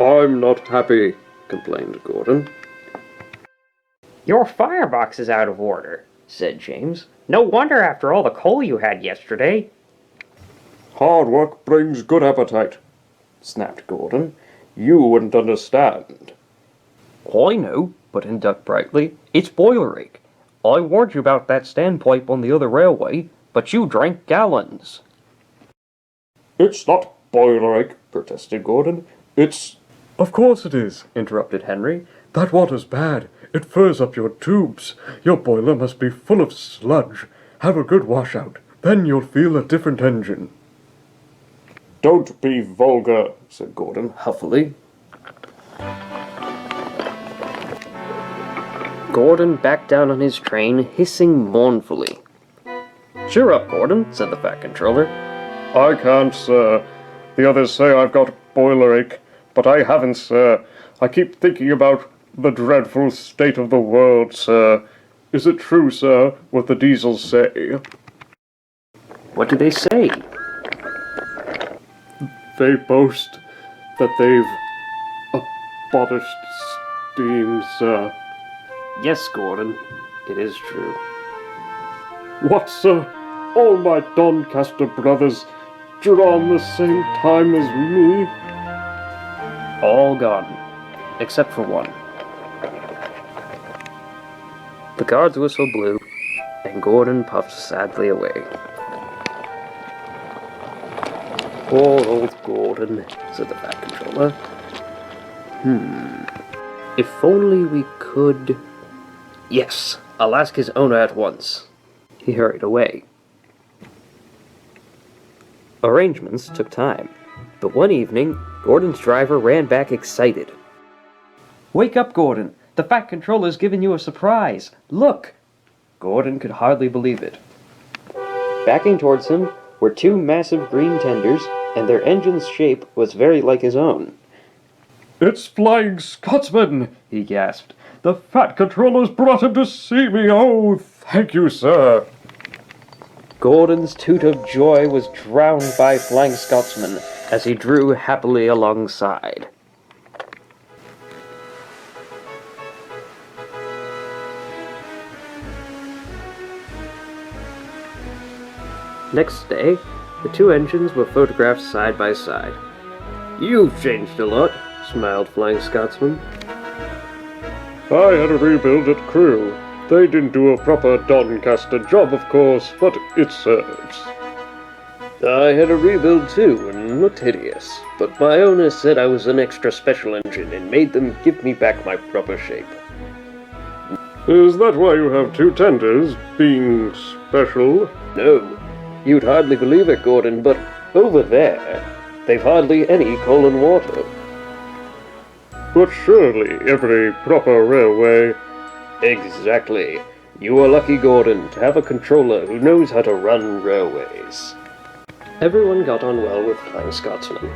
I'm not happy, complained Gordon. Your firebox is out of order, said James. No wonder after all the coal you had yesterday. Hard work brings good appetite, snapped Gordon. You wouldn't understand. I know, put in Duck brightly. It's boiler ache. I warned you about that standpipe on the other railway, but you drank gallons. It's not boiler ache, protested Gordon. It's... Of course it is, interrupted Henry. That water's bad. It furs up your tubes. Your boiler must be full of sludge. Have a good washout. Then you'll feel a different engine. Don't be vulgar, said Gordon huffily. Gordon backed down on his train, hissing mournfully. Cheer up, Gordon, said the Fat Controller. I can't, sir. The others say I've got boiler ache, but I haven't, sir. I keep thinking about the dreadful state of the world, sir. Is it true, sir, what the diesels say? What do they say? They boast that they've abolished steam, sir. Yes, Gordon, it is true. What, sir? All my Doncaster brothers drawn the same time as me? All gone, except for one. The guard's whistle blew, and Gordon puffed sadly away. Poor old Gordon, said the Fat Controller. If only we could... Yes, I'll ask his owner at once. He hurried away. Arrangements took time, but one evening, Gordon's driver ran back excited. Wake up, Gordon. The Fat Controller's given you a surprise. Look! Gordon could hardly believe it. Backing towards him were two massive green tenders, and their engine's shape was very like his own. It's Flying Scotsman, he gasped. The Fat Controller's brought him to see me. Oh, thank you, sir. Gordon's toot of joy was drowned by Flying Scotsman as he drew happily alongside. Next day, the two engines were photographed side by side. "You've changed a lot," smiled Flying Scotsman. I had a rebuild at Crewe. They didn't do a proper Doncaster job, of course, but it serves. I had a rebuild too, and looked hideous, but my owner said I was an extra special engine and made them give me back my proper shape. Is that why you have two tenders, being special? No, you'd hardly believe it, Gordon, but over there, they've hardly any coal and water. But surely every proper railway... Exactly. You are lucky, Gordon, to have a controller who knows how to run railways. Everyone got on well with Flying Scotsman.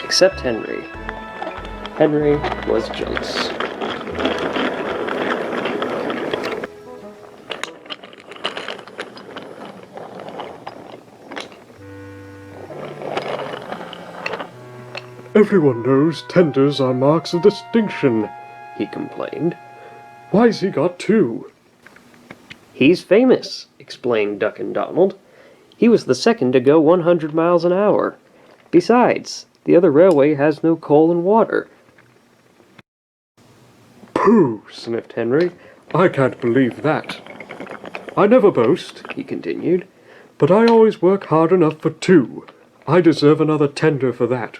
Except Henry. Henry was jealous. Everyone knows tenders are marks of distinction, He complained. Why's he got two? He's famous, explained Duck and Donald. He was the second to go 100 miles an hour. Besides, the other railway has no coal and water. Pooh, sniffed Henry. I can't believe that. I never boast, He continued. but I always work hard enough for two. I deserve another tender for that.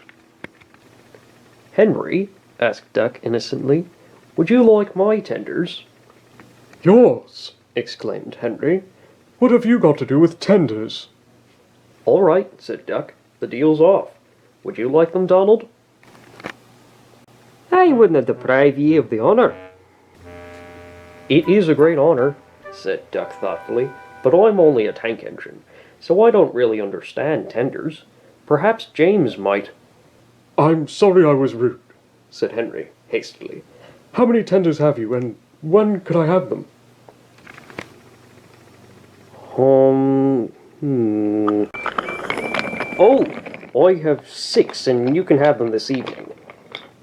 Henry, asked Duck innocently, would you like my tenders? Yours? Exclaimed Henry. What have you got to do with tenders? All right, said Duck. The deal's off. Would you like them, Donald? I wouldn't deprive ye of the honor. It is a great honor, said Duck thoughtfully, but I'm only a tank engine, so I don't really understand tenders. Perhaps James might. I'm sorry I was rude, Said Henry, hastily. How many tenders have you, and when could I have them? Oh, I have 6, and you can have them this evening.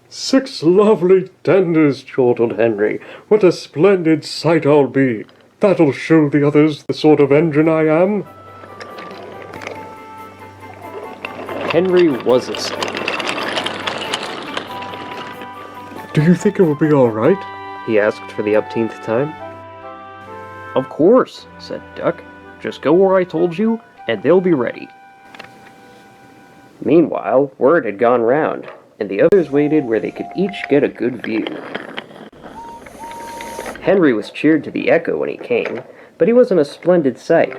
6 lovely tenders, chortled Henry. What a splendid sight I'll be. That'll show the others the sort of engine I am. Henry was asleep. Do you think it will be all right? He asked for the upteenth time. Of course, said Duck. Just go where I told you, and they'll be ready. Meanwhile, word had gone round, and the others waited where they could each get a good view. Henry was cheered to the echo when he came, but he wasn't a splendid sight.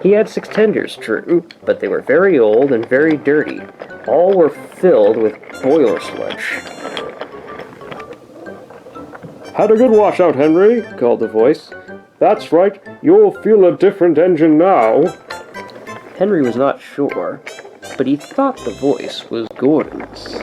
He had 6 tenders, true, but they were very old and very dirty. All were filled with boiler sludge. Had a good washout, Henry, called a voice. That's right, you'll feel a different engine now. Henry was not sure, but he thought the voice was Gordon's.